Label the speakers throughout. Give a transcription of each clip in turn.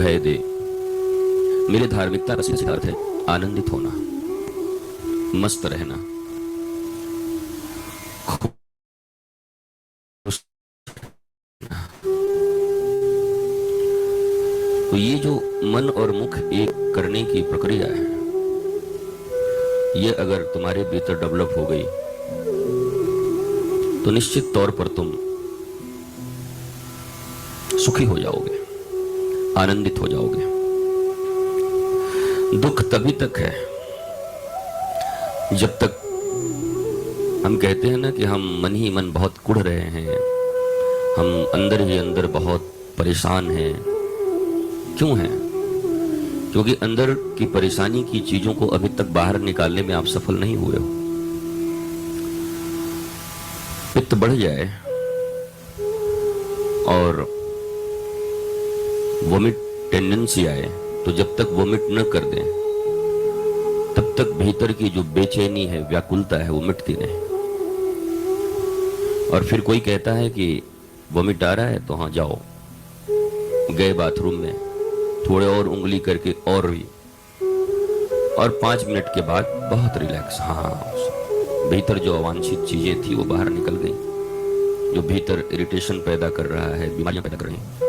Speaker 1: भय दे। मेरे धार्मिकता का सिद्धांत है आनंदित होना, मस्त रहना, खुश। तो ये जो मन और मुख एक करने की प्रक्रिया है, ये अगर तुम्हारे भीतर डेवलप हो गई तो निश्चित तौर पर तुम सुखी हो जाओगे, आनंदित हो जाओगे। दुख तभी तक है जब तक हम कहते हैं ना कि हम मन ही मन बहुत कुढ़ रहे हैं, हम अंदर ही अंदर बहुत परेशान हैं। क्यों हैं? क्योंकि अंदर की परेशानी की चीजों को अभी तक बाहर निकालने में आप सफल नहीं हुए हो। पित्त बढ़ जाए और वोमिट टेंडेंसी आए तो जब तक वोमिट न कर दें तब तक भीतर की जो बेचैनी है, व्याकुलता है, वो मिटती नहीं। और फिर कोई कहता है कि वोमिट आ रहा है तो हाँ जाओ, गए बाथरूम में, थोड़े और उंगली करके और भी, और 5 मिनट के बाद बहुत रिलैक्स। हाँ, भीतर जो अवांछित चीजें थी वो बाहर निकल गई, जो भीतर इरिटेशन पैदा कर रहा है, बीमारियां पैदा कर रही हैं।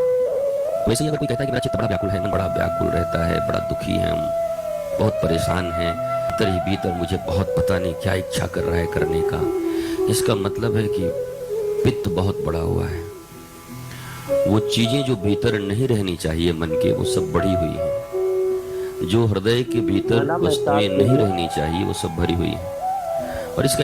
Speaker 1: वैसे ही अगर कोई कहता है कि मेरा चित्त बड़ा व्याकुल है, मन बड़ा व्याकुल रहता है, बड़ा दुखी है, हम बहुत परेशान हैं, भीतर ही भीतर मुझे बहुत पता नहीं क्या इच्छा कर रहा है करने का, इसका मतलब है कि पित्त बहुत बड़ा हुआ है। वो चीजें जो भीतर नहीं रहनी चाहिए मन के, वो सब बढ़ी हुई है। जो हृदय के भीतर
Speaker 2: मैडम
Speaker 1: वस्तुएं
Speaker 2: स्टार्ट
Speaker 1: नहीं
Speaker 2: कीजिए।
Speaker 1: रहनी चाहिए वो सब भरी हुई है। और इसका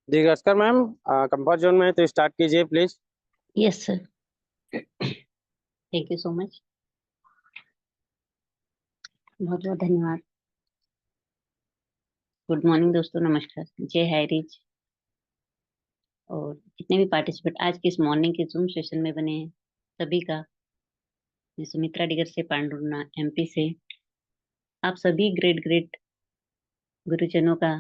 Speaker 2: जी नमस्कार मैम, कंफर्ट जोन में है तो स्टार्ट कीजिए please.
Speaker 3: Yes sir, thank you so much, बहुत बहुत धन्यवाद। गुड मॉर्निंग दोस्तों, नमस्कार, जय हायरीज। और जितने भी पार्टिसिपेंट आज के इस मॉर्निंग के जूम सेशन में बने हैं सभी का मैं सुमित्रा डिगर से, पांडुरना एमपी से, आप सभी ग्रेट ग्रेट गुरुजनों का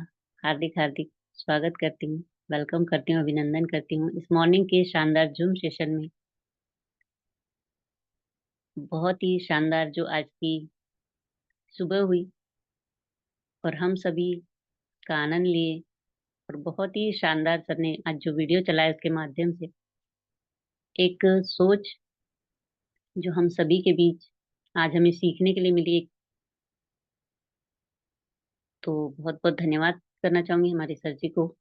Speaker 3: हार्दिक हार्दिक स्वागत करती हूँ, वेलकम करती हूँ, अभिनंदन करती हूँ इस मॉर्निंग के शानदार जूम सेशन में। बहुत ही शानदार जो आज की सुबह हुई और हम सभी का आनंद लिए, और बहुत ही शानदार सर ने आज जो वीडियो चलाया उसके माध्यम से एक सोच जो हम सभी के बीच आज हमें सीखने के लिए मिली। तो बहुत बहुत धन्यवाद करना चाहूंगी हमारे सर जी को,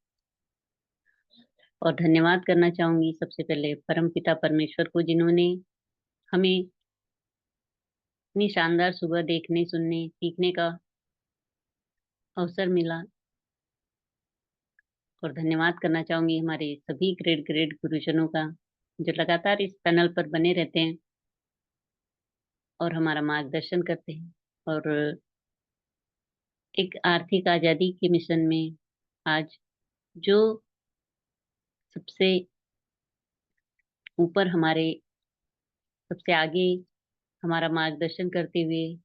Speaker 3: और धन्यवाद करना चाहूंगी सबसे पहले परम पिता परमेश्वर को, जिन्होंने हमें इतनी शानदार सुबह देखने, सुनने, सीखने का अवसर मिला। और धन्यवाद करना चाहूंगी हमारे सभी ग्रेट ग्रेट गुरुजनों का, जो लगातार इस पैनल पर बने रहते हैं और हमारा मार्गदर्शन करते हैं। और एक आर्थिक आजादी के मिशन में आज जो सबसे ऊपर हमारे सबसे आगे हमारा मार्गदर्शन करते हुए,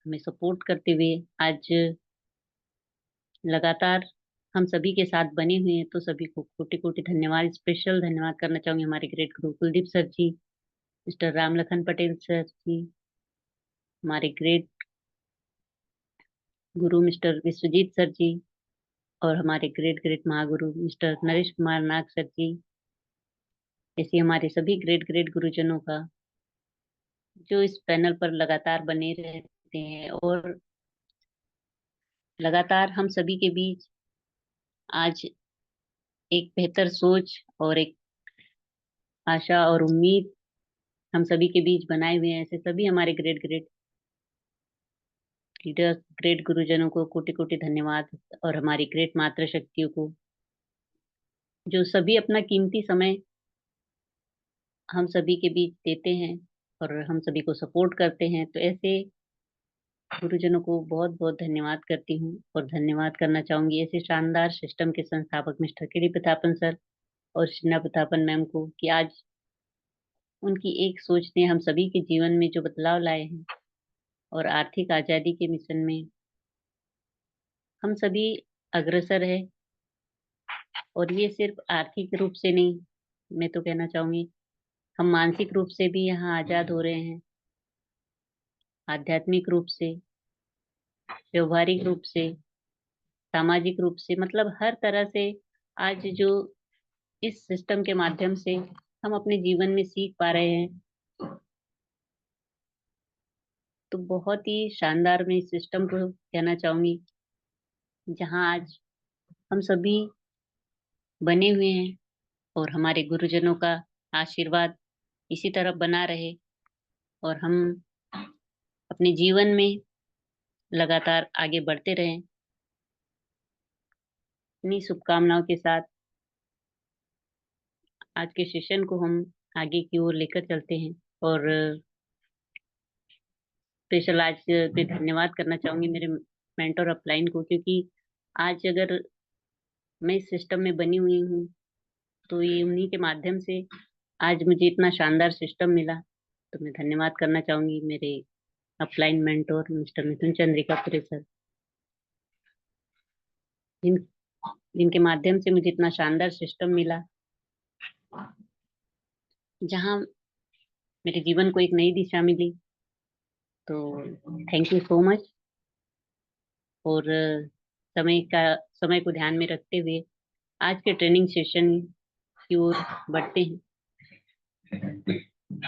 Speaker 3: हमें सपोर्ट करते हुए आज लगातार हम सभी के साथ बने हुए हैं, तो सभी को कोटि कोटि धन्यवाद, स्पेशल धन्यवाद करना चाहूंगी हमारे ग्रेट गुरु कुलदीप सर जी, मिस्टर राम लखन पटेल सर जी, हमारे ग्रेट गुरु मिस्टर विश्वजीत सर जी, और हमारे great great Mahaguru mister Naresh Kumar नाग सर जी, ऐसे हमारे सभी ग्रेट ग्रेट गुरुजनों का जो इस पैनल पर लगातार बने रहते हैं, और लगातार हम सभी के बीच आज एक बेहतर सोच और एक आशा और उम्मीद हम सभी के बीच बनाए हुए हैं। ऐसे सभी हमारे ग्रेट ग्रेट लीडर्स, ग्रेट गुरुजनों को कोटि कोटि धन्यवाद, और हमारी ग्रेट मातृ शक्तियों को जो सभी अपना कीमती समय हम सभी के बीच देते हैं और हम सभी को सपोर्ट करते हैं। तो ऐसे गुरुजनों को बहुत बहुत धन्यवाद करती हूँ, और धन्यवाद करना चाहूंगी ऐसे शानदार सिस्टम के संस्थापक मिस्टर के प्रतापन सर और श्रीना प्रतापन मैम को, कि आज उनकी एक सोच ने हम सभी के जीवन में जो बदलाव लाए हैं, और आर्थिक आजादी के मिशन में हम सभी अग्रसर है। और ये सिर्फ आर्थिक रूप से नहीं, मैं तो कहना चाहूंगी हम मानसिक रूप से भी यहाँ आजाद हो रहे हैं, आध्यात्मिक रूप से, व्यवहारिक रूप से, सामाजिक रूप से, मतलब हर तरह से। आज जो इस सिस्टम के माध्यम से हम अपने जीवन में सीख पा रहे हैं, तो बहुत ही शानदार मैं इस सिस्टम को कहना चाहूंगी, जहाँ आज हम सभी बने हुए हैं। और हमारे गुरुजनों का आशीर्वाद इसी तरह बना रहे, और हम अपने जीवन में लगातार आगे बढ़ते रहें। इन्हीं शुभकामनाओं के साथ आज के सेशन को हम आगे की ओर लेकर चलते हैं। और स्पेशल आज पे धन्यवाद करना चाहूंगी मेरे मेंटर अपलाइन को, क्योंकि आज अगर मैं इस सिस्टम में बनी हुई हूँ तो ये उन्हीं के माध्यम से आज मुझे इतना शानदार सिस्टम मिला। तो मैं धन्यवाद करना चाहूंगी मेरे अपलाइन मेंटोर मिस्टर मिथुन चंद्रिका पुरे सर, जिन जिनके माध्यम से मुझे इतना शानदार सिस्टम मिला, जहाँ मेरे जीवन को एक नई दिशा मिली। तो थैंक यू सो मच। और समय को ध्यान में रखते हुए आज के ट्रेनिंग सेशन की ओर बढ़ते हैं।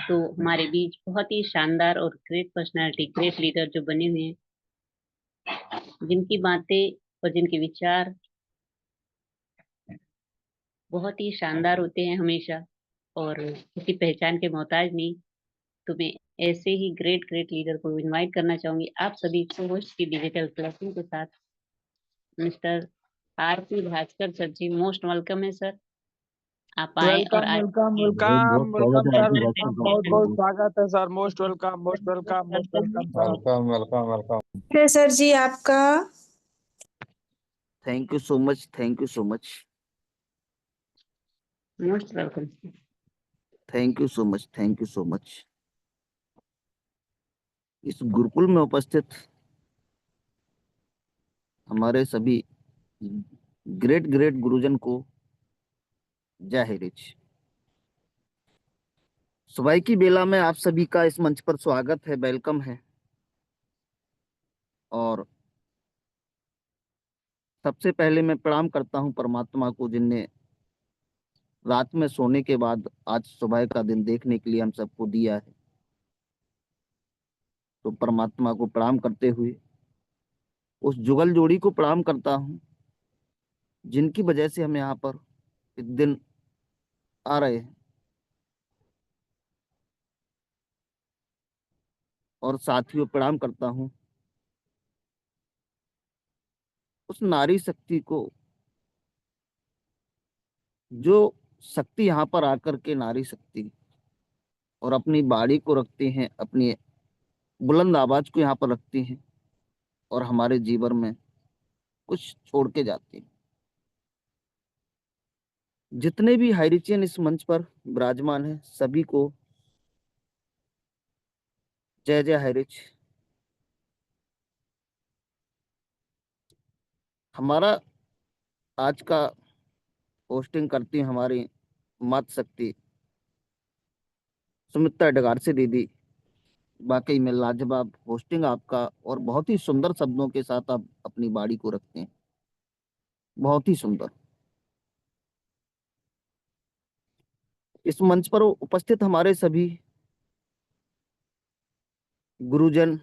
Speaker 3: तो हमारे बीच बहुत ही शानदार और ग्रेट पर्सनालिटी, ग्रेट लीडर जो बने हुए हैं, जिनकी बातें और जिनके विचार बहुत ही शानदार होते हैं हमेशा, और किसी पहचान के मोहताज नहीं। तो मैं ऐसे ही ग्रेट ग्रेट लीडर को इनवाइट करना चाहूंगी आप सभी को होस्ट की डिजिटल क्लासिंग के साथ। मिस्टर आरपी भास्कर सर जी, मोस्ट वेलकम है सर, आप आए और
Speaker 2: वेलकम
Speaker 3: आज
Speaker 2: वेलकम
Speaker 4: बहुत बहुत
Speaker 2: वेलकम
Speaker 4: स्वागत
Speaker 2: वेलकम
Speaker 4: है
Speaker 2: सर,
Speaker 4: आपकी बात
Speaker 2: वेलकम,
Speaker 4: का।
Speaker 2: बहुत बहुत स्वागत है sir, most welcome, most welcome, most welcome sir.
Speaker 4: Welcome welcome welcome.
Speaker 5: है सर जी आपका।
Speaker 6: Thank you so much, thank you so much,
Speaker 3: most welcome.
Speaker 6: Thank you so much, thank you so much. इस गुरुकुल में उपस्थित हमारे सभी ग्रेट ग्रेट गुरुजन को जय हिरिच। सुबह की बेला में आप सभी का इस मंच पर स्वागत है, वेलकम है। और सबसे पहले मैं प्रणाम करता हूं परमात्मा को, जिनने रात में सोने के बाद आज सुबह का दिन देखने के लिए हम सबको दिया है। तो परमात्मा को प्रणाम करते हुए उस जुगल जोड़ी को प्रणाम करता हूं, जिनकी वजह से हम यहाँ पर इस दिन आ रहे हैं। और साथियों, प्रणाम करता हूं उस नारी शक्ति को, जो शक्ति यहाँ पर आकर के नारी शक्ति और अपनी बाड़ी को रखती हैं, अपनी बुलंद आवाज को यहाँ पर रखती हैं और हमारे जीवन में कुछ छोड़ के जाती हैं। जितने भी हाइरिचियन इस मंच पर विराजमान हैं, सभी को जय जय हाइरिच। हमारा आज का होस्टिंग करती हैं हमारी मात शक्ति सुमित्रा डगारसे दीदी। वाकई में लाजवाब होस्टिंग आपका, और बहुत ही सुंदर शब्दों के साथ आप अपनी बाड़ी को रखते हैं, बहुत ही सुंदर। इस मंच पर उपस्थित हमारे सभी गुरुजन,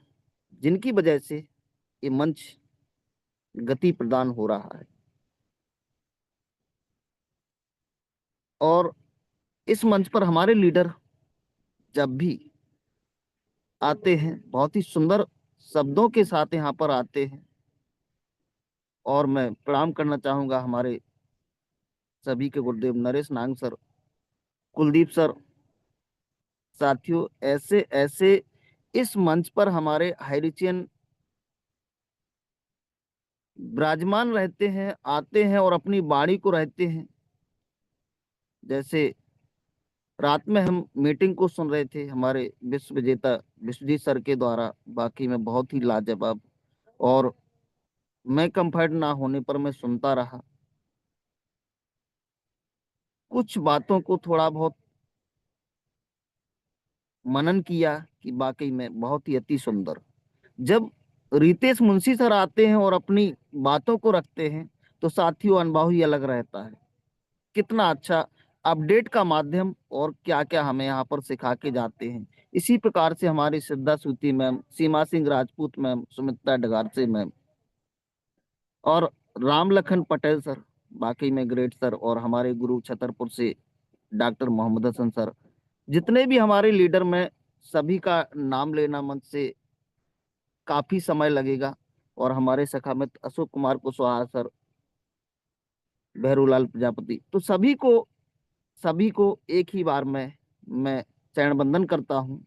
Speaker 6: जिनकी वजह से ये मंच गति प्रदान हो रहा है। और इस मंच पर हमारे लीडर जब भी आते हैं, बहुत ही सुंदर शब्दों के साथ यहाँ पर आते हैं। और मैं प्रणाम करना चाहूंगा हमारे सभी के गुरुदेव नरेश नांग सर, कुलदीप सर। साथियों, ऐसे ऐसे इस मंच पर हमारे हाइरिचियन विराजमान रहते हैं, आते हैं और अपनी बाणी को रहते हैं। जैसे रात में हम मीटिंग को सुन रहे थे हमारे विश्व विजेता विश्वजीत सर के द्वारा, बाकी में बहुत ही लाजवाब। और मैं कंफर्ट ना होने पर मैं सुनता रहा, कुछ बातों को थोड़ा बहुत मनन किया कि वाकई में बहुत ही अति सुंदर। जब रितेश मुंशी सर आते हैं और अपनी बातों को रखते हैं तो साथियों अनुभव ही अलग रहता है। कितना अच्छा अपडेट का माध्यम, और क्या क्या हमें यहाँ पर सिखा के जाते हैं। इसी प्रकार से हमारी सिद्धा सूती मैम, सीमा सिंह राजपूत मैम, सुमित्रा डगारसे मैम और राम लखन पटेल सर, बाकी में ग्रेट सर, और हमारे गुरु छतरपुर से डॉक्टर मोहम्मद हसन सर, जितने भी हमारे लीडर में, सभी का नाम लेना मंच से काफी समय लगेगा। और हमारे सखा मित्र अशोक कुमार कुशवाहा सर, भैरूलाल प्रजापति, तो सभी को एक ही बार में मैं चरण बंदन करता हूं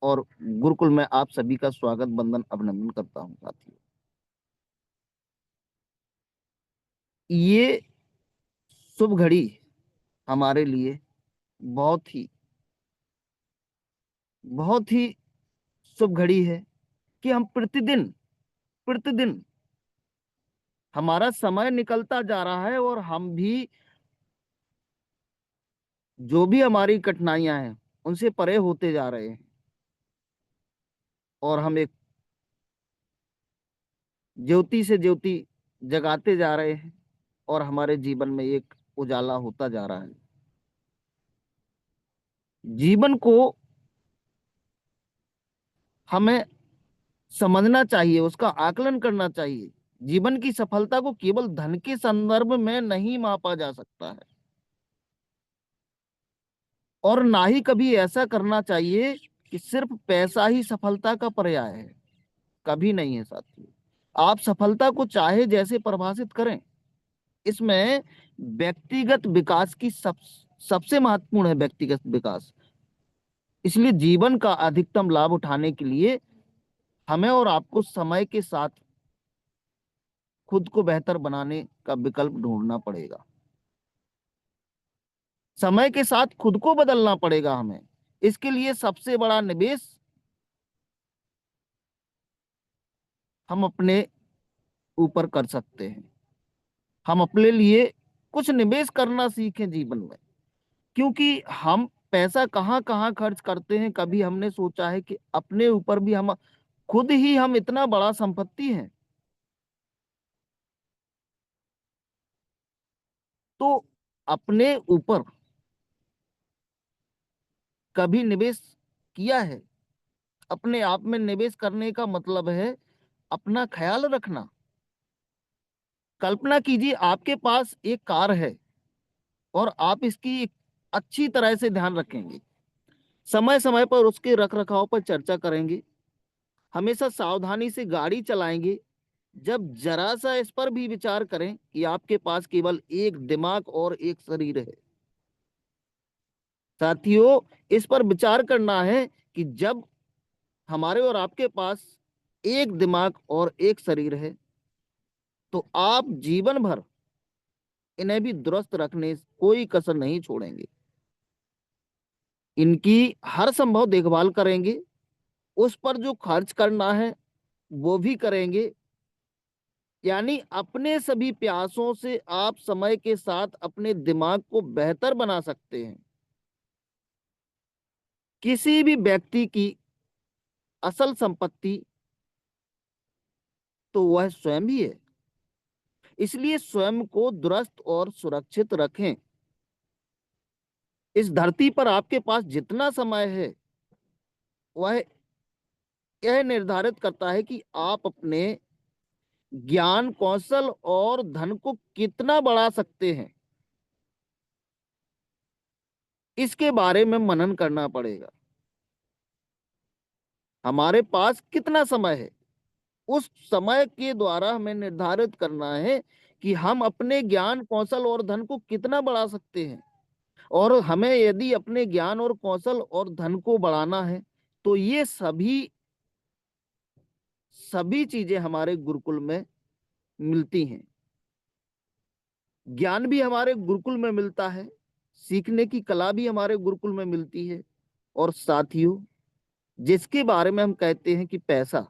Speaker 6: और गुरुकुल में आप सभी का स्वागत बंदन अभिनंदन करता हूं। साथियों, ये शुभ घड़ी हमारे लिए बहुत ही बहुत ही शुभ घड़ी है कि हम प्रतिदिन प्रतिदिन हमारा समय निकलता जा रहा है और हम भी जो भी हमारी कठिनाइयां हैं उनसे परे होते जा रहे हैं, और हम एक ज्योति से ज्योति जगाते जा रहे हैं और हमारे जीवन में एक उजाला होता जा रहा है। जीवन को हमें समझना चाहिए, उसका आकलन करना चाहिए। जीवन की सफलता को केवल धन के संदर्भ में नहीं मापा जा सकता है, और ना ही कभी ऐसा करना चाहिए कि सिर्फ पैसा ही सफलता का पर्याय है। कभी नहीं है साथियों। आप सफलता को चाहे जैसे परिभाषित करें, इसमें व्यक्तिगत विकास की सबसे महत्वपूर्ण है व्यक्तिगत विकास। इसलिए जीवन का अधिकतम लाभ उठाने के लिए हमें और आपको समय के साथ खुद को बेहतर बनाने का विकल्प ढूंढना पड़ेगा। समय के साथ खुद को बदलना पड़ेगा हमें। इसके लिए सबसे बड़ा निवेश हम अपने ऊपर कर सकते हैं। हम अपने लिए कुछ निवेश करना सीखें जीवन में, क्योंकि हम पैसा कहाँ कहाँ खर्च करते हैं, कभी हमने सोचा है कि अपने ऊपर भी हम खुद ही हम इतना बड़ा संपत्ति हैं। तो अपने ऊपर कभी निवेश किया है? अपने आप में निवेश करने का मतलब है अपना ख्याल रखना। कल्पना कीजिए आपके पास एक कार है और आप इसकी अच्छी तरह से ध्यान रखेंगे, समय समय पर उसके रख रखाव पर चर्चा करेंगे, हमेशा सावधानी से गाड़ी चलाएंगे। जब जरा सा इस पर भी विचार करें कि आपके पास केवल एक दिमाग और एक शरीर है। साथियों, इस पर विचार करना है कि जब हमारे और आपके पास एक दिमाग और एक शरीर है तो आप जीवन भर इन्हें भी दुरुस्त रखने कोई कसर नहीं छोड़ेंगे, इनकी हर संभव देखभाल करेंगे, उस पर जो खर्च करना है वो भी करेंगे। यानी अपने सभी प्रयासों से आप समय के साथ अपने दिमाग को बेहतर बना सकते हैं। किसी भी व्यक्ति की असल संपत्ति तो वह स्वयं ही है। इसलिए स्वयं को दुरुस्त और सुरक्षित रखें। इस धरती पर आपके पास जितना समय है वह यह निर्धारित करता है कि आप अपने ज्ञान, कौशल और धन को कितना बढ़ा सकते हैं। इसके बारे में मनन करना पड़ेगा। हमारे पास कितना समय है, उस समय के द्वारा हमें निर्धारित करना है कि हम अपने ज्ञान, कौशल और धन को कितना बढ़ा सकते हैं। और हमें यदि अपने ज्ञान और कौशल और धन को बढ़ाना है तो ये सभी सभी चीजें हमारे गुरुकुल में मिलती हैं। ज्ञान भी हमारे गुरुकुल में मिलता है, सीखने की कला भी हमारे गुरुकुल में मिलती है। और साथियों, जिसके बारे में हम कहते हैं कि पैसा,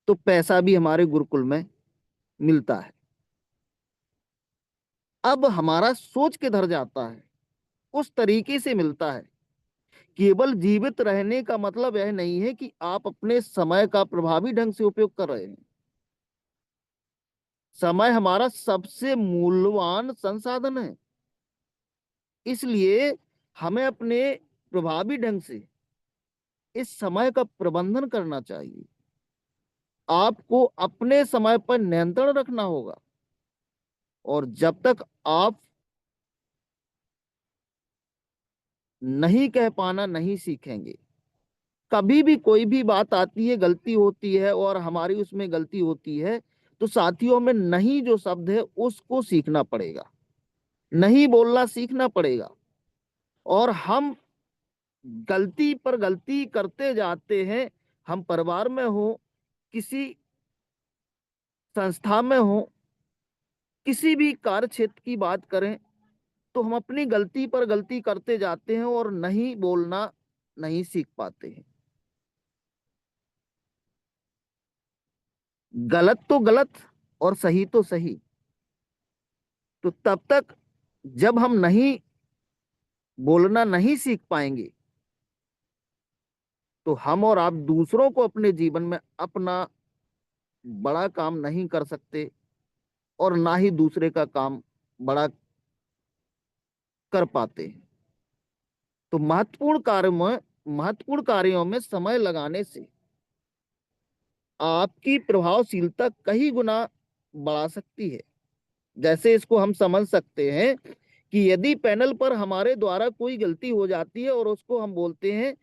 Speaker 6: तो पैसा भी हमारे गुरुकुल में मिलता है। अब हमारा सोच किधर जाता है, उस तरीके से मिलता है। केवल जीवित रहने का मतलब यह नहीं है कि आप अपने समय का प्रभावी ढंग से उपयोग कर रहे हैं। समय हमारा सबसे मूल्यवान संसाधन है, इसलिए हमें अपने प्रभावी ढंग से इस समय का प्रबंधन करना चाहिए। आपको अपने समय पर नियंत्रण रखना होगा, और जब तक आप नहीं कह पाना नहीं सीखेंगे, कभी भी कोई भी बात आती है, गलती होती है और हमारी उसमें गलती होती है, तो साथियों में नहीं जो शब्द है उसको सीखना पड़ेगा, नहीं बोलना सीखना पड़ेगा। और हम गलती पर गलती करते जाते हैं। हम परिवार में हो, किसी संस्था में हो, किसी भी कार्य क्षेत्र की बात करें, तो हम अपनी गलती पर गलती करते जाते हैं और नहीं बोलना नहीं सीख पाते हैं। गलत तो गलत और सही तो सही। तो तब तक जब हम नहीं बोलना नहीं सीख पाएंगे, तो हम और आप दूसरों को अपने जीवन में अपना बड़ा काम नहीं कर सकते, और ना ही दूसरे का काम बड़ा कर पाते हैं। तो महत्वपूर्ण कार्यों में समय लगाने से आपकी प्रभावशीलता कई गुना बढ़ा सकती है। जैसे इसको हम समझ सकते हैं कि यदि पैनल पर हमारे द्वारा कोई गलती हो जाती है और उसको हम बोलते हैं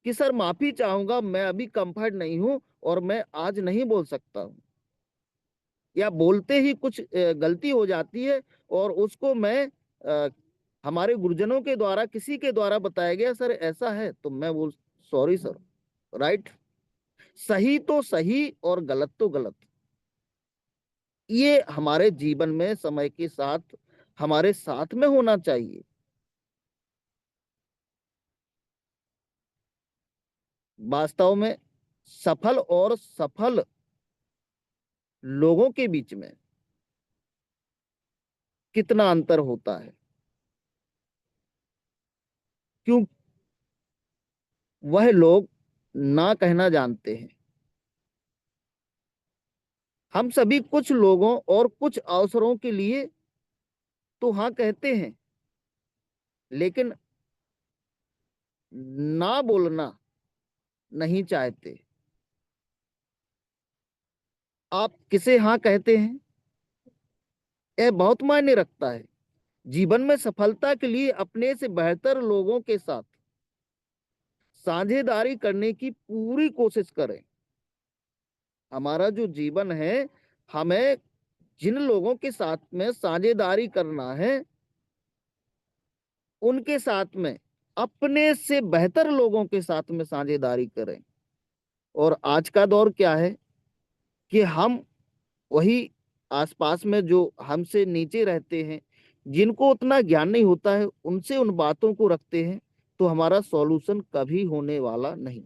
Speaker 6: कि सर माफी चाहूंगा, मैं अभी कंफर्ट नहीं हूं और मैं आज नहीं बोल सकता हूं, या बोलते ही कुछ गलती हो जाती है और उसको मैं हमारे गुरुजनों के द्वारा, किसी के द्वारा बताया गया सर ऐसा है, तो मैं बोल सॉरी सर, राइट। सही तो सही और गलत तो गलत। ये हमारे जीवन में समय के साथ हमारे साथ में होना चाहिए। वास्तव में सफल और सफल लोगों के बीच में कितना अंतर होता है, क्यों वह लोग ना कहना जानते हैं। हम सभी कुछ लोगों और कुछ अवसरों के लिए तो हाँ कहते हैं, लेकिन ना बोलना नहीं चाहते। आप किसे हाँ कहते हैं, यह बहुत मायने रखता है। जीवन में सफलता के लिए अपने से बेहतर लोगों के साथ साझेदारी करने की पूरी कोशिश करें। हमारा जो जीवन है, हमें जिन लोगों के साथ में साझेदारी करना है, उनके साथ में अपने से बेहतर लोगों के साथ में साझेदारी करें। और आज का दौर क्या है कि हम वही आसपास में जो हमसे नीचे रहते हैं, जिनको उतना ज्ञान नहीं होता है, उनसे उन बातों को रखते हैं, तो हमारा सॉल्यूशन कभी होने वाला नहीं।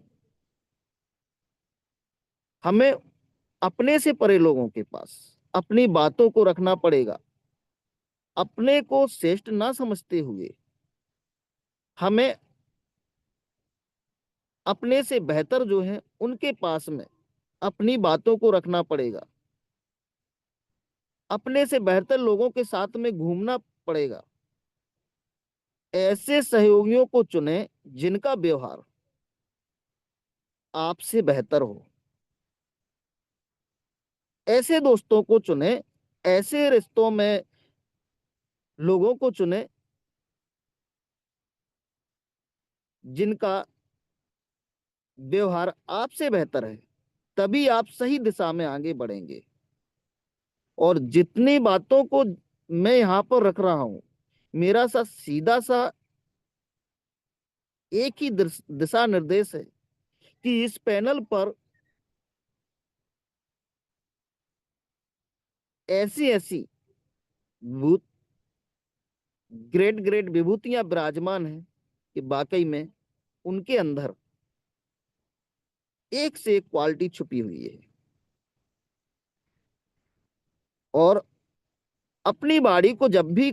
Speaker 6: हमें अपने से परे लोगों के पास अपनी बातों को रखना पड़ेगा। अपने को श्रेष्ठ ना समझते हुए हमें अपने से बेहतर जो है उनके पास में अपनी बातों को रखना पड़ेगा। अपने से बेहतर लोगों के साथ में घूमना पड़ेगा। ऐसे सहयोगियों को चुने जिनका व्यवहार आपसे बेहतर हो। ऐसे दोस्तों को चुने, ऐसे रिश्तों में लोगों को चुने जिनका व्यवहार आपसे बेहतर है। तभी आप सही दिशा में आगे बढ़ेंगे। और जितनी बातों को मैं यहाँ पर रख रहा हूं, मेरा सा सीधा सा एक ही दिशा निर्देश है कि इस पैनल पर ऐसी ऐसी भूत ग्रेट ग्रेट विभूतियां विराजमान हैं कि वाकई में उनके अंदर एक से एक क्वालिटी छुपी हुई है। और अपनी बाड़ी को जब भी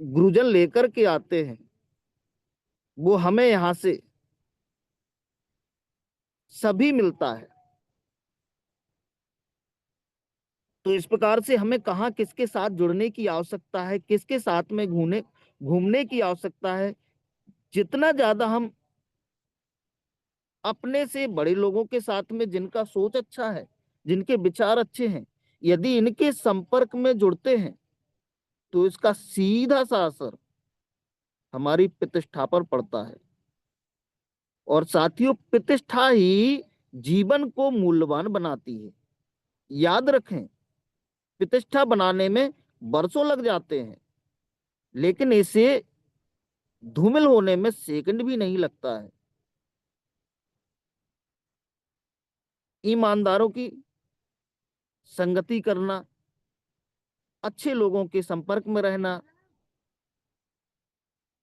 Speaker 6: गुरुजन लेकर के आते हैं, वो हमें यहां से सभी मिलता है। तो इस प्रकार से हमें कहाँ किसके साथ जुड़ने की आवश्यकता है, किसके साथ में घूमने घूमने की आवश्यकता है। जितना ज्यादा हम अपने से बड़े लोगों के साथ में, जिनका सोच अच्छा है, जिनके विचार अच्छे हैं, यदि इनके संपर्क में जुड़ते हैं, तो इसका सीधा सा असर हमारी प्रतिष्ठा पर पड़ता है। और साथियों, प्रतिष्ठा ही जीवन को मूल्यवान बनाती है। याद रखें, प्रतिष्ठा बनाने में बरसों लग जाते हैं, लेकिन इसे धूमिल होने में सेकंड भी नहीं लगता है। ईमानदारों की संगति करना, अच्छे लोगों के संपर्क में रहना,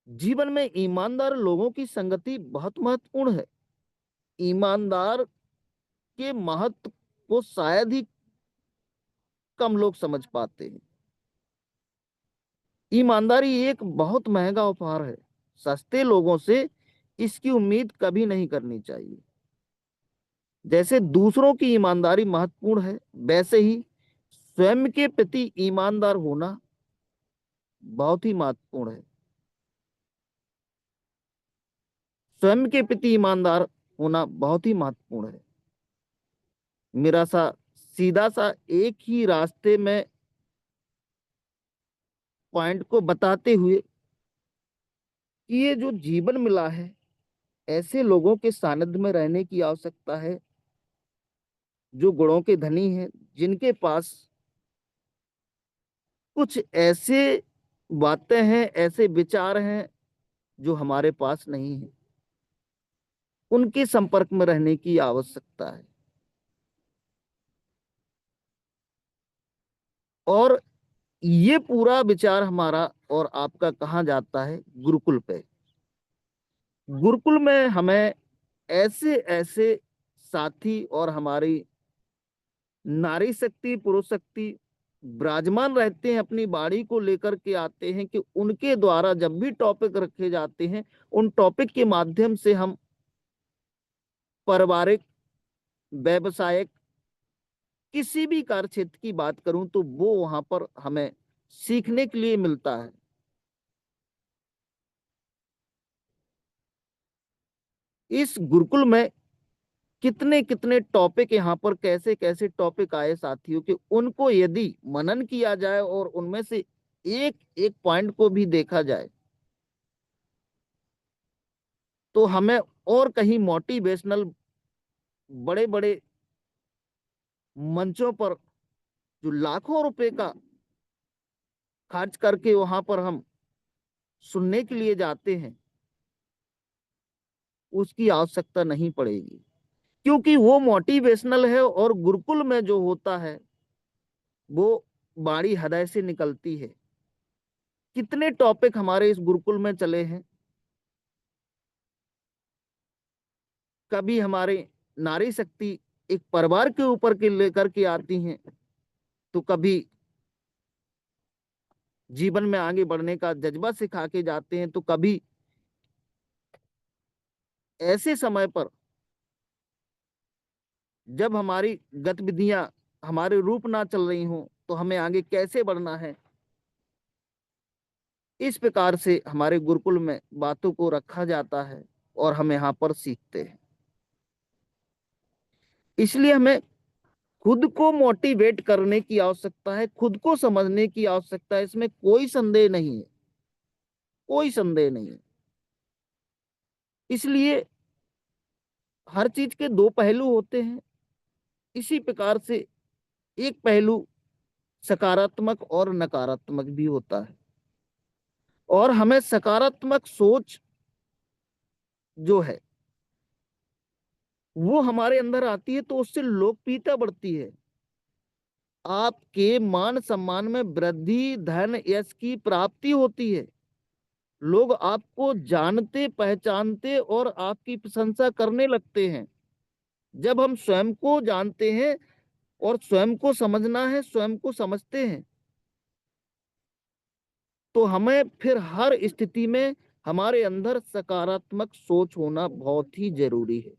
Speaker 6: जीवन में ईमानदार लोगों की संगति बहुत महत्वपूर्ण है। ईमानदार के महत्व को शायद ही कम लोग समझ पाते हैं। ईमानदारी एक बहुत महंगा उपहार है। सस्ते लोगों से इसकी उम्मीद कभी नहीं करनी चाहिए। जैसे दूसरों की ईमानदारी महत्वपूर्ण है, वैसे ही स्वयं के प्रति ईमानदार होना बहुत ही महत्वपूर्ण है। स्वयं के प्रति ईमानदार होना बहुत ही महत्वपूर्ण है। मेरा सा सीधा सा एक ही रास्ते में पॉइंट को बताते हुए कि ये जो जीवन मिला है, ऐसे लोगों के सानिध्य में रहने की आवश्यकता है जो गुणों के धनी हैं, जिनके पास कुछ ऐसे बातें हैं, ऐसे विचार हैं जो हमारे पास नहीं है। उनके संपर्क में रहने की आवश्यकता है। और ये पूरा विचार हमारा और आपका कहाँ जाता है? गुरुकुल पे। गुरुकुल में हमें ऐसे ऐसे साथी और हमारी नारी शक्ति, पुरुष शक्ति विराजमान रहते हैं, अपनी बाड़ी को लेकर के आते हैं कि उनके द्वारा जब भी टॉपिक रखे जाते हैं, उन टॉपिक के माध्यम से हम पारिवारिक, व्यवसायिक, किसी भी कार्य क्षेत्र की बात करूं तो वो वहां पर हमें सीखने के लिए मिलता है। इस गुरुकुल में कितने कितने टॉपिक, यहाँ पर कैसे कैसे टॉपिक आए साथियों, कि उनको यदि मनन किया जाए और उनमें से एक एक पॉइंट को भी देखा जाए, तो हमें और कहीं मोटिवेशनल बड़े बड़े मंचों पर जो लाखों रुपए का खर्च करके वहां पर हम सुनने के लिए जाते हैं, उसकी आवश्यकता नहीं पड़ेगी, क्योंकि वो मोटिवेशनल है। और गुरुकुल में जो होता है वो बाड़ी हृदय से निकलती है। कितने टॉपिक हमारे इस गुरुकुल में चले हैं। कभी हमारे नारी शक्ति एक परिवार के ऊपर के लेकर के आती हैं, तो कभी जीवन में आगे बढ़ने का जज्बा सिखा के जाते हैं, तो कभी ऐसे समय पर जब हमारी गतिविधियां हमारे रूप ना चल रही हों, तो हमें आगे कैसे बढ़ना है, इस प्रकार से हमारे गुरुकुल में बातों को रखा जाता है और हम यहाँ पर सीखते हैं। इसलिए हमें खुद को मोटिवेट करने की आवश्यकता है, खुद को समझने की आवश्यकता है। इसमें कोई संदेह नहीं है, कोई संदेह नहीं है। इसलिए हर चीज के दो पहलू होते हैं। इसी प्रकार से एक पहलू सकारात्मक और नकारात्मक भी होता है। और हमें सकारात्मक सोच जो है वो हमारे अंदर आती है, तो उससे लोकप्रियता बढ़ती है, आपके मान सम्मान में वृद्धि, धन यश की प्राप्ति होती है। लोग आपको जानते, पहचानते और आपकी प्रशंसा करने लगते हैं। जब हम स्वयं को जानते हैं और स्वयं को समझना है, स्वयं को समझते हैं, तो हमें फिर हर स्थिति में हमारे अंदर सकारात्मक सोच होना बहुत ही जरूरी है।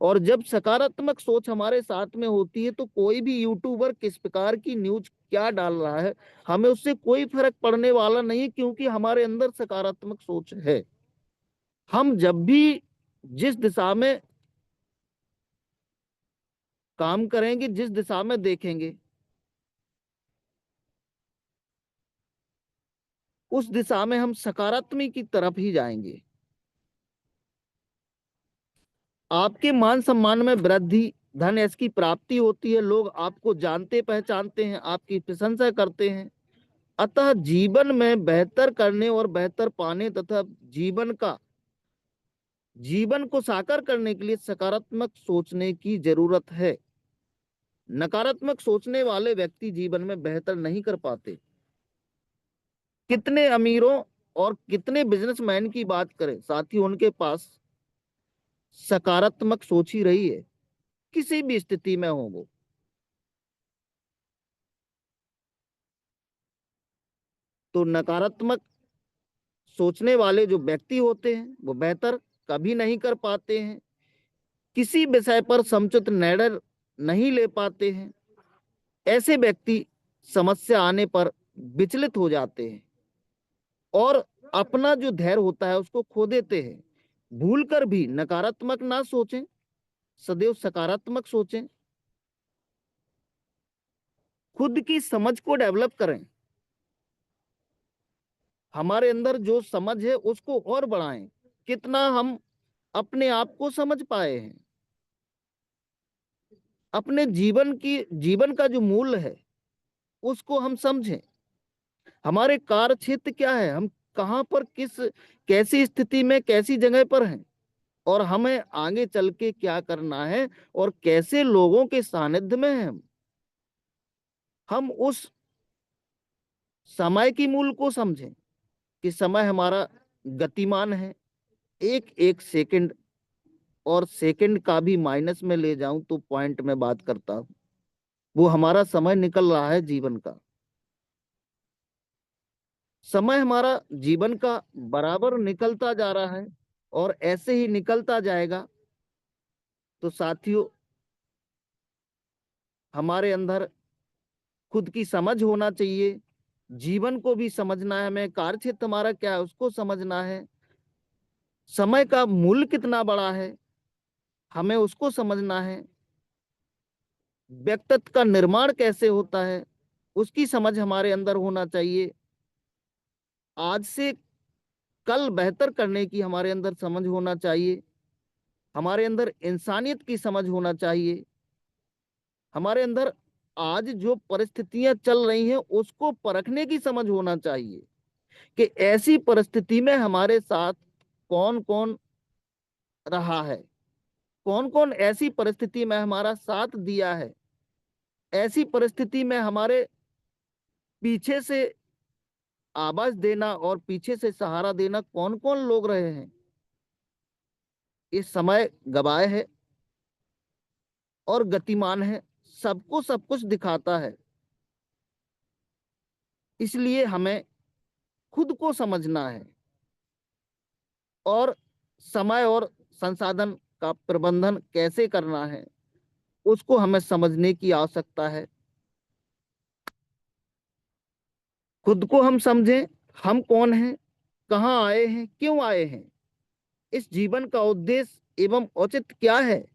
Speaker 6: और जब सकारात्मक सोच हमारे साथ में होती है तो कोई भी यूट्यूबर किस प्रकार की न्यूज क्या डाल रहा है, हमें उससे कोई फर्क पड़ने वाला नहीं है, क्योंकि हमारे अंदर सकारात्मक सोच है। हम जब भी जिस दिशा में काम करेंगे, जिस दिशा में देखेंगे, उस दिशा में हम सकारात्मक की तरफ ही जाएंगे। आपके मान सम्मान में वृद्धि, धन यश की प्राप्ति होती है, लोग आपको जानते पहचानते हैं, आपकी प्रशंसा करते हैं। अतः जीवन में बेहतर करने और बेहतर पाने तथा जीवन को साकार करने के लिए सकारात्मक सोचने की जरूरत है। नकारात्मक सोचने वाले व्यक्ति जीवन में बेहतर नहीं कर पाते। कितने अमीरों और कितने बिजनेसमैन की बात करें, साथ ही उनके पास सकारात्मक सोच ही रही है, किसी भी स्थिति में हो वो। तो नकारात्मक सोचने वाले जो व्यक्ति होते हैं वो बेहतर कभी नहीं कर पाते हैं, किसी विषय पर समुचित निर्णय नहीं ले पाते हैं। ऐसे व्यक्ति समस्या आने पर विचलित हो जाते हैं और अपना जो धैर्य होता है उसको खो देते हैं। भूलकर भी नकारात्मक ना सोचें, सदैव सकारात्मक सोचें। खुद की समझ को डेवलप करें, हमारे अंदर जो समझ है उसको और बढ़ाएं। कितना हम अपने आप को समझ पाए हैं, अपने जीवन का जो मूल्य है उसको हम समझें। हमारे कार्य क्षेत्र क्या है, हम कहाँ पर कैसी स्थिति में कैसी जगह पर हैं, और हमें आगे चल के क्या करना है, और कैसे लोगों के सानिध्य में हैं। हम उस समय की मूल्य को समझें कि समय हमारा गतिमान है। एक एक सेकंड, और सेकंड का भी माइनस में ले जाऊं तो पॉइंट में बात करता हूं, वो हमारा समय निकल रहा है जीवन का। समय हमारा जीवन का बराबर निकलता जा रहा है और ऐसे ही निकलता जाएगा। तो साथियों, हमारे अंदर खुद की समझ होना चाहिए, जीवन को भी समझना है, हमें कार्य क्षेत्र हमारा क्या है उसको समझना है, समय का मूल्य कितना बड़ा है हमें उसको समझना है, व्यक्तित्व का निर्माण कैसे होता है उसकी समझ हमारे अंदर होना चाहिए। आज से कल बेहतर करने की हमारे अंदर समझ होना चाहिए, हमारे अंदर इंसानियत की समझ होना चाहिए, हमारे अंदर आज जो परिस्थितियां चल रही हैं उसको परखने की समझ होना चाहिए कि ऐसी परिस्थिति में हमारे साथ कौन कौन रहा है, कौन कौन ऐसी परिस्थिति में हमारा साथ दिया है, ऐसी परिस्थिति में हमारे पीछे से आवाज देना और पीछे से सहारा देना कौन कौन लोग रहे हैं। इस समय गवाह है और गतिमान है, सबको सब कुछ दिखाता है। इसलिए हमें खुद को समझना है और समय और संसाधन का प्रबंधन कैसे करना है उसको हमें समझने की आवश्यकता है। खुद को हम समझें, हम कौन हैं, कहाँ आए हैं, क्यों आए हैं, इस जीवन का उद्देश्य एवं औचित्य क्या है,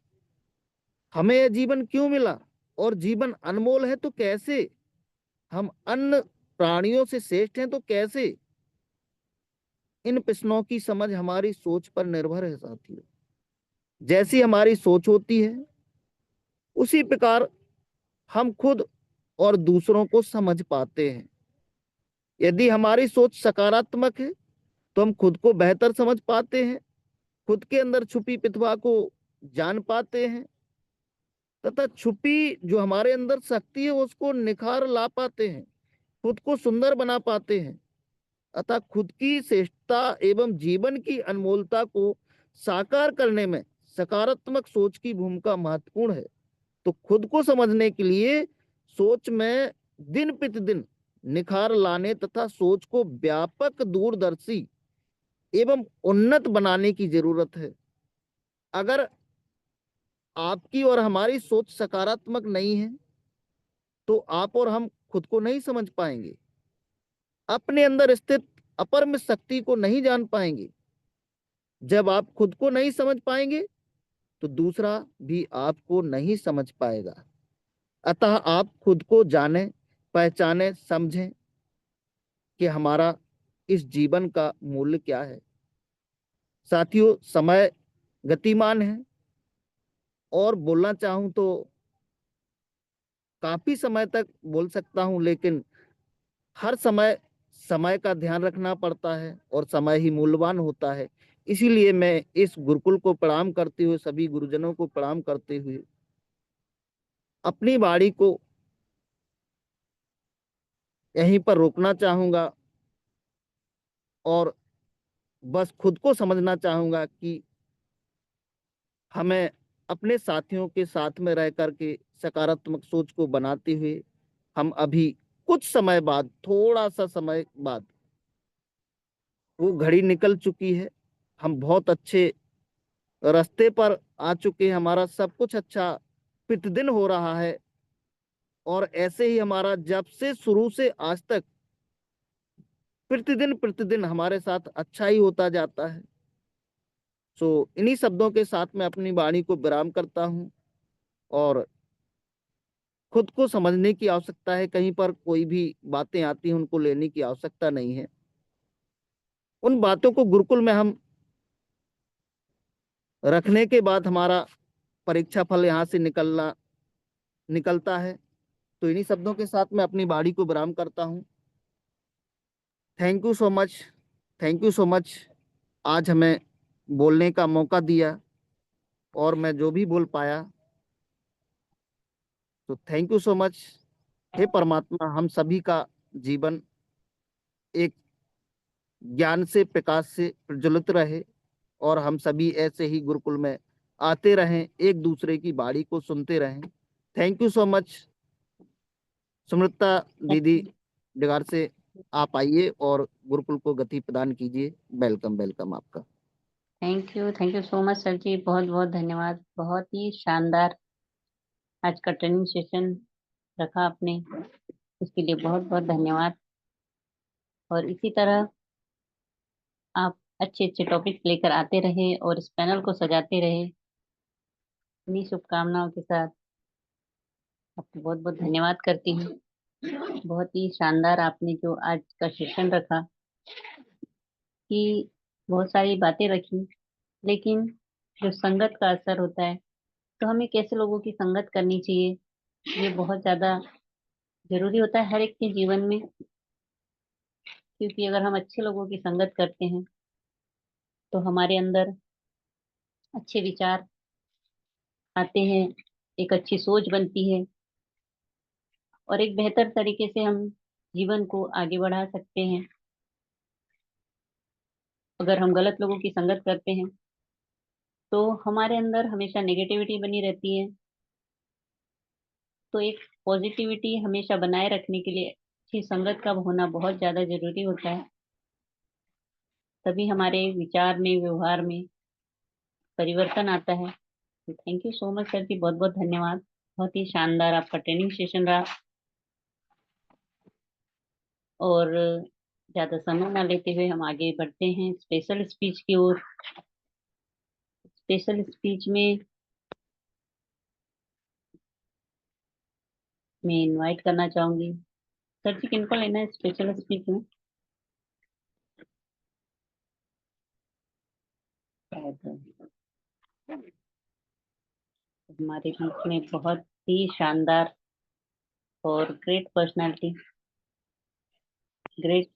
Speaker 6: हमें यह जीवन क्यों मिला, और जीवन अनमोल है तो कैसे, हम अन्य प्राणियों से श्रेष्ठ हैं तो कैसे। इन प्रश्नों की समझ हमारी सोच पर निर्भर है साथियों। जैसी हमारी सोच होती है उसी प्रकार हम खुद और दूसरों को समझ पाते हैं। यदि हमारी सोच सकारात्मक है तो हम खुद को बेहतर समझ पाते हैं, खुद के अंदर छुपी प्रतिभा को जान पाते हैं, तथा छुपी जो हमारे अंदर शक्ति है उसको निखार ला पाते हैं, खुद को सुंदर बना पाते हैं। अतः खुद की श्रेष्ठता एवं जीवन की अनमोलता को साकार करने में सकारात्मक सोच की भूमिका महत्वपूर्ण है। तो खुद को समझने के लिए सोच में दिन प्रतिदिन निखार लाने तथा सोच को व्यापक, दूरदर्शी एवं उन्नत बनाने की जरूरत है। अगर आपकी और हमारी सोच सकारात्मक नहीं है तो आप और हम खुद को नहीं समझ पाएंगे, अपने अंदर स्थित अपरम शक्ति को नहीं जान पाएंगे। जब आप खुद को नहीं समझ पाएंगे तो दूसरा भी आपको नहीं समझ पाएगा। अतः आप खुद को जाने, पहचाने, समझें कि हमारा इस जीवन का मूल्य क्या है। साथियों, समय गतिमान है और बोलना चाहूं तो काफी समय तक बोल सकता हूं, लेकिन हर समय समय का ध्यान रखना पड़ता है और समय ही मूल्यवान होता है। इसीलिए मैं इस गुरुकुल को प्रणाम करते हुए, सभी गुरुजनों को प्रणाम करते हुए अपनी वाणी को यहीं पर रोकना चाहूंगा और बस खुद को समझना चाहूंगा कि हमें अपने साथियों के साथ में रह करके सकारात्मक सोच को बनाते हुए हम अभी कुछ समय बाद, थोड़ा सा समय बाद, वो घड़ी निकल चुकी है, हम बहुत अच्छे रास्ते पर आ चुके हैं, हमारा सब कुछ अच्छा प्रतिदिन हो रहा है और ऐसे ही हमारा जब से शुरू से आज तक प्रतिदिन प्रतिदिन हमारे साथ अच्छा ही होता जाता है। सो इन्हीं शब्दों के साथ मैं अपनी वाणी को विराम करता हूँ और खुद को समझने की आवश्यकता है। कहीं पर कोई भी बातें आती हैं उनको लेने की आवश्यकता नहीं है। उन बातों को गुरुकुल में हम रखने के बाद हमारा परीक्षा फल यहाँ से निकलता है। तो इन्हीं शब्दों के साथ मैं अपनी वाणी को विराम करता हूँ। Thank you so much, thank you so much. आज हमें बोलने का मौका दिया और मैं जो भी बोल पाया, तो थैंक यू सो मच। हे परमात्मा, हम सभी का जीवन एक ज्ञान से, प्रकाश से प्रज्वलित रहे और हम सभी ऐसे ही गुरुकुल में आते रहें, एक दूसरे की वाणी को सुनते रहें। Thank you so much. Sumrita दीदी डिगार से आप आइए और गुरुकुल को गति प्रदान कीजिए। वेलकम, वेलकम आपका।
Speaker 3: Thank you so much sir ji, बहुत बहुत धन्यवाद। बहुत ही शानदार आज का ट्रेनिंग सेशन रखा आपने, उसके लिए बहुत बहुत धन्यवाद। और इसी तरह आप अच्छे अच्छे टॉपिक लेकर आते रहे और इस पैनल को सजाते रहे। इन्हीं शुभकामनाओं के साथ आपको बहुत बहुत धन्यवाद करती हूँ। बहुत ही शानदार आपने जो आज का सेशन रखा, कि बहुत सारी बातें रखी, लेकिन जो संगत का असर होता है, तो हमें कैसे लोगों की संगत करनी चाहिए, ये बहुत ज्यादा जरूरी होता है हर एक के जीवन में। क्योंकि अगर हम अच्छे लोगों की संगत करते हैं तो हमारे अंदर अच्छे विचार आते हैं, एक अच्छी सोच बनती है और एक बेहतर तरीके से हम जीवन को आगे बढ़ा सकते हैं। अगर हम गलत लोगों की संगत करते हैं तो हमारे अंदर हमेशा नेगेटिविटी बनी रहती है। तो एक पॉजिटिविटी हमेशा बनाए रखने के लिए अच्छी संगत का होना बहुत ज्यादा जरूरी होता है। तभी हमारे विचार में, व्यवहार में परिवर्तन आता है। तो thank you so much sir ji, बहुत बहुत धन्यवाद। बहुत ही शानदार आपका ट्रेनिंग सेशन रहा। और ज्यादा समय ना लेते हुए हम आगे बढ़ते हैं स्पेशल स्पीच की ओर। स्पेशल स्पीच में मैं इनवाइट करना चाहूंगी। सर जी, किनको लेना है स्पेशल स्पीच में? शायद हमारे बीच में बहुत ही शानदार और ग्रेट पर्सनालिटी, ग्रेट